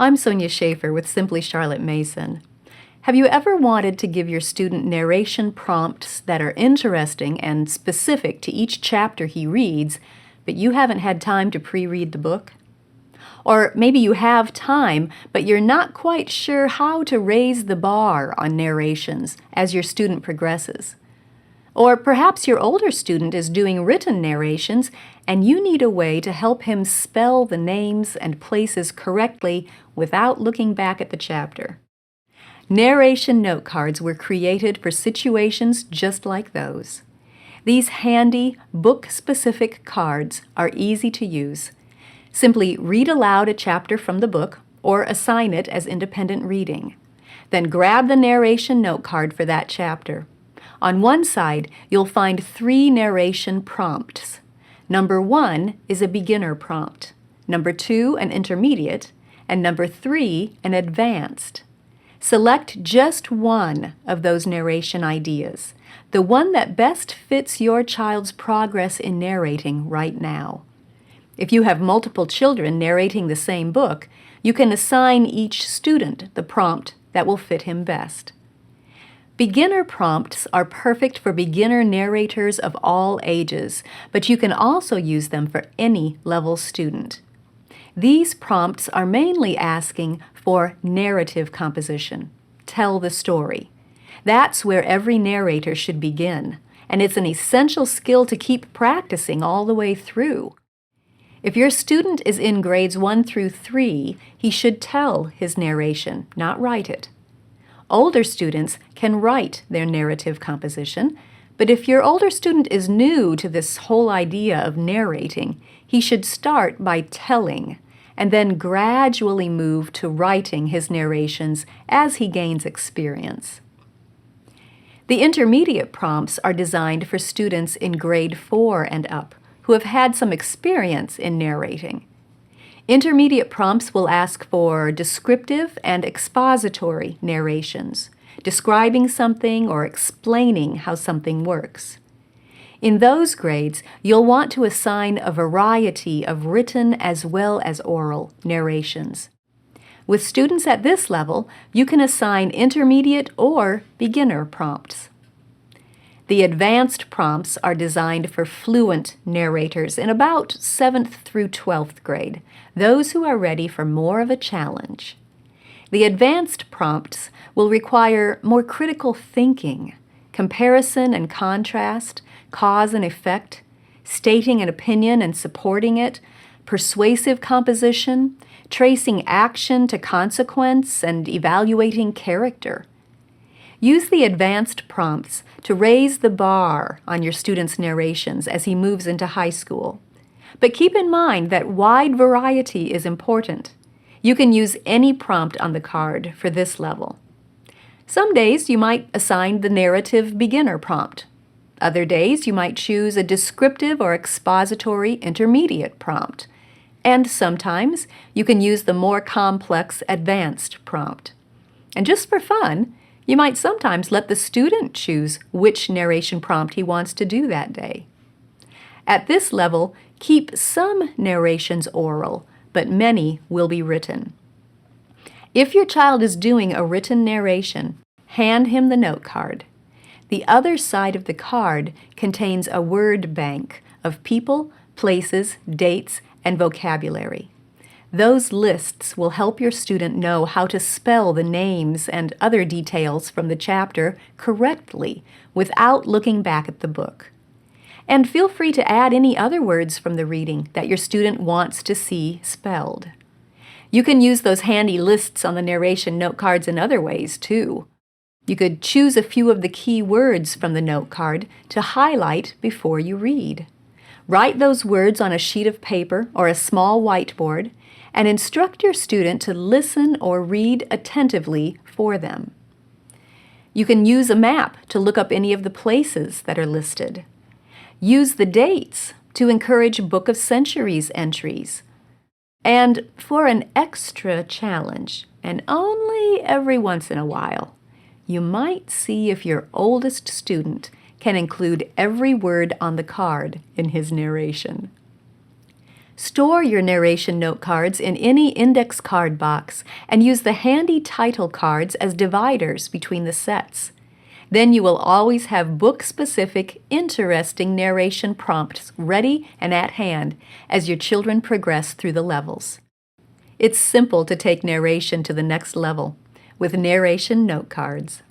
I'm Sonia Schaefer with Simply Charlotte Mason. Have you ever wanted to give your student narration prompts that are interesting and specific to each chapter he reads, but you haven't had time to pre-read the book? Or maybe you have time, but you're not quite sure how to raise the bar on narrations as your student progresses. Or perhaps your older student is doing written narrations and you need a way to help him spell the names and places correctly without looking back at the chapter. Narration note cards were created for situations just like those. These handy, book-specific cards are easy to use. Simply read aloud a chapter from the book or assign it as independent reading. Then grab the narration note card for that chapter. On one side, you'll find 3 narration prompts. Number 1 is a beginner prompt, number 2 an intermediate, and number 3 an advanced. Select just one of those narration ideas, the one that best fits your child's progress in narrating right now. If you have multiple children narrating the same book, you can assign each student the prompt that will fit him best. Beginner prompts are perfect for beginner narrators of all ages, but you can also use them for any level student. These prompts are mainly asking for narrative composition. Tell the story. That's where every narrator should begin, and it's an essential skill to keep practicing all the way through. If your student is in grades 1 through 3, he should tell his narration, not write it. Older students can write their narrative composition, but if your older student is new to this whole idea of narrating, he should start by telling and then gradually move to writing his narrations as he gains experience. The intermediate prompts are designed for students in grade 4 and up who have had some experience in narrating. Intermediate prompts will ask for descriptive and expository narrations, describing something or explaining how something works. In those grades, you'll want to assign a variety of written as well as oral narrations. With students at this level, you can assign intermediate or beginner prompts. The advanced prompts are designed for fluent narrators in about 7th through 12th grade, those who are ready for more of a challenge. The advanced prompts will require more critical thinking, comparison and contrast, cause and effect, stating an opinion and supporting it, persuasive composition, tracing action to consequence, and evaluating character. Use the advanced prompts to raise the bar on your student's narrations as he moves into high school. But keep in mind that wide variety is important. You can use any prompt on the card for this level. Some days you might assign the narrative beginner prompt. Other days you might choose a descriptive or expository intermediate prompt. And sometimes you can use the more complex advanced prompt. And just for fun, you might sometimes let the student choose which narration prompt he wants to do that day. At this level, keep some narrations oral, but many will be written. If your child is doing a written narration, hand him the note card. The other side of the card contains a word bank of people, places, dates, and vocabulary. Those lists will help your student know how to spell the names and other details from the chapter correctly without looking back at the book. And feel free to add any other words from the reading that your student wants to see spelled. You can use those handy lists on the narration note cards in other ways, too. You could choose a few of the key words from the note card to highlight before you read. Write those words on a sheet of paper or a small whiteboard and instruct your student to listen or read attentively for them. You can use a map to look up any of the places that are listed. Use the dates to encourage Book of Centuries entries. And for an extra challenge, and only every once in a while, you might see if your oldest student can include every word on the card in his narration. Store your narration note cards in any index card box and use the handy title cards as dividers between the sets. Then you will always have book-specific, interesting narration prompts ready and at hand as your children progress through the levels. It's simple to take narration to the next level with narration note cards.